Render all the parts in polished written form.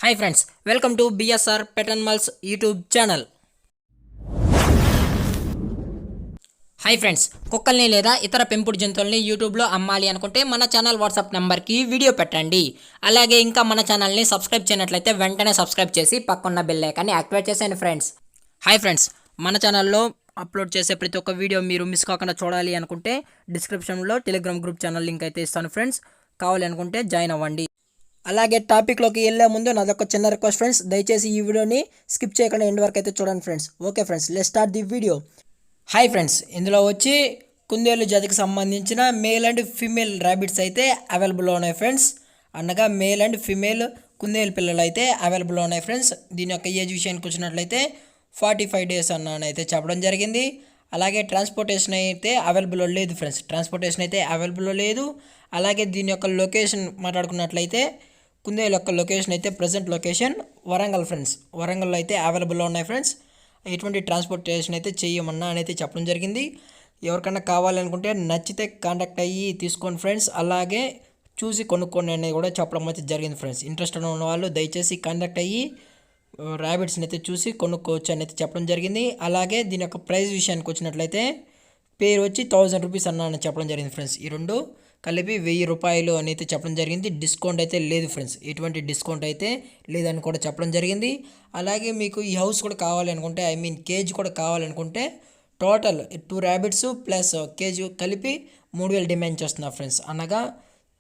Hi friends, welcome to BSR pet animals YouTube channel. Hi friends, కుక్కల్ని లేదా ఇతర పెంపుడు జంతువుల్ని యూట్యూబ్లో అమ్మాలి అనుకుంటే మన ఛానల్ వాట్సాప్ నెంబర్కి వీడియో పెట్టండి. అలాగే ఇంకా మన ఛానల్ని సబ్స్క్రైబ్ చేయనట్లయితే వెంటనే సబ్స్క్రైబ్ చేసి పక్కన్న బెల్ ఐకాన్ని యాక్టివేట్ చేసేయండి ఫ్రెండ్స్. హాయ్ ఫ్రెండ్స్, మన ఛానల్లో అప్లోడ్ చేసే ప్రతి ఒక్క వీడియో మీరు మిస్ కాకుండా చూడాలి అనుకుంటే డిస్క్రిప్షన్లో టెలిగ్రామ్ గ్రూప్ ఛానల్ లింక్ అయితే ఇస్తాను ఫ్రెండ్స్. కావాలి అనుకుంటే జాయిన్ అవ్వండి. అలాగే టాపిక్లోకి వెళ్ళే ముందు నాదొక చిన్న రిక్వెస్ట్ ఫ్రెండ్స్, దయచేసి ఈ వీడియోని స్కిప్ చేయకుండా ఎండ్ వరకు అయితే చూడండి friends. Okay friends, let's start the video. Hi friends, ఇందులో వచ్చి కుందేలు జాతికి సంబంధించిన మేల్ అండ్ ఫీమేల్ ర్యాబిట్స్ అయితే అవైలబుల్లో ఉన్నాయి ఫ్రెండ్స్. అనగా మేల్ అండ్ ఫీమేల్ కుందేలు పిల్లలు అయితే అవైలబుల్లో ఉన్నాయి ఫ్రెండ్స్. దీని యొక్క ఏజ్ విషయానికి వచ్చినట్లయితే 45 days అయితే చెప్పడం జరిగింది. అలాగే ట్రాన్స్పోర్టేషన్ అయితే అవైలబుల్లో లేదు ఫ్రెండ్స్, ట్రాన్స్పోర్టేషన్ అయితే అవైలబుల్లో లేదు. అలాగే దీని యొక్క లొకేషన్ మాట్లాడుకున్నట్లయితే కుందేలు యొక్క లొకేషన్ అయితే ప్రజెంట్ లొకేషన్ వరంగల్ ఫ్రెండ్స్. వరంగల్లో అయితే అవైలబుల్లో ఉన్నాయి ఫ్రెండ్స్. ఎటువంటి ట్రాన్స్పోర్టేషన్ అయితే చేయమన్నా అని అయితే చెప్పడం జరిగింది. ఎవరికైనా కావాలనుకుంటే నచ్చితే కాంటాక్ట్ అయ్యి తీసుకోండి ఫ్రెండ్స్. అలాగే చూసి కొనుక్కోండి అనేది కూడా చెప్పడం అయితే జరిగింది ఫ్రెండ్స్. ఇంట్రెస్ట్ ఉన్న వాళ్ళు దయచేసి కాంటాక్ట్ అయ్యి ర్యాబిట్స్ని అయితే చూసి కొనుక్కోవచ్చు అని అయితే చెప్పడం జరిగింది. అలాగే దీని యొక్క ప్రైస్ విషయానికి వచ్చినట్లయితే పేరు వచ్చి 1000 రూపీస్ అని చెప్పడం జరిగింది ఫ్రెండ్స్. ఈ రెండు కలిపి 1000 రూపాయలు అని అయితే చెప్పడం జరిగింది. డిస్కౌంట్ అయితే లేదు ఫ్రెండ్స్, ఎటువంటి డిస్కౌంట్ అయితే లేదని కూడా చెప్పడం జరిగింది. అలాగే మీకు ఈ హౌస్ కూడా కావాలనుకుంటే కేజీ కూడా కావాలనుకుంటే టోటల్ 2 ర్యాబిట్స్ ప్లస్ కేజీ కలిపి 3000 డిమాండ్ చేస్తున్నారు ఫ్రెండ్స్. అనగా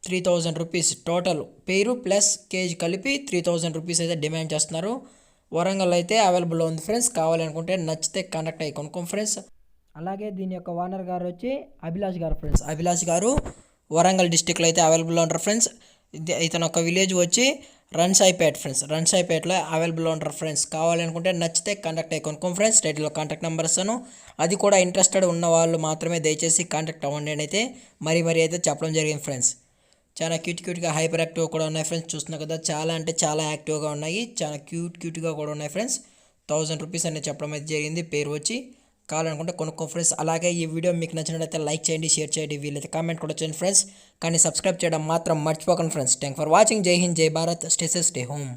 3000 రూపీస్ టోటల్ పేరు ప్లస్ కేజీ కలిపి 3000 రూపీస్ అయితే డిమాండ్ చేస్తున్నారు. వరంగల్ అయితే అవైలబుల్లో ఉంది ఫ్రెండ్స్. కావాలనుకుంటే నచ్చితే కాంటాక్ట్ అయ్యి కొనుక్కోండి ఫ్రెండ్స్. అలాగే దీని యొక్క ఓనర్ గారు వచ్చి అభిలాష్ గారు ఫ్రెండ్స్. అభిలాష్ గారు వరంగల్ డిస్టిక్లో అయితే అవైలబుల్లో ఉంటారు ఫ్రెండ్స్. ఇతను ఒక విలేజ్ వచ్చి రన్సాయిపేట ఫ్రెండ్స్. రన్సాయిపేటలో అవైలబుల్లో ఉంటారు ఫ్రెండ్స్. కావాలనుకుంటే నచ్చితే కాంటాక్ట్ అయ్యి కొనుక్కోండి ఫ్రెండ్స్. టైటిల్లో కాంటాక్ట్ నెంబర్ ఇస్తాను. అది కూడా ఇంట్రెస్టెడ్ ఉన్న వాళ్ళు మాత్రమే దయచేసి కాంటాక్ట్ అవ్వండి అని అయితే మరీ అయితే చెప్పడం జరిగింది ఫ్రెండ్స్. చాలా క్యూట్గా హైపర్ యాక్టివ్గా కూడా ఉన్నాయి ఫ్రెండ్స్. చూస్తున్నారు కదా, చాలా అంటే చాలా యాక్టివ్గా ఉన్నాయి, చాలా క్యూట్గా కూడా ఉన్నాయి ఫ్రెండ్స్. 1000 రూపీస్ అనేది చెప్పడం అయితే జరిగింది. పేరు వచ్చి కావాలనుకుంటే కొనుక్కో ఫ్రెండ్స్. అలాగే ఈ వీడియో మీకు నచ్చినట్లయితే లైక్ చేయండి, షేర్ చేయండి, వీలైతే కామెంట్ కూడా చేయండి ఫ్రెండ్స్. కానీ సబ్స్క్రైబ్ చేయడం మాత్రం మర్చిపోకండి ఫ్రెండ్స్. Thank for watching. జై హింద్, జై Bharat, stay safe, stay home.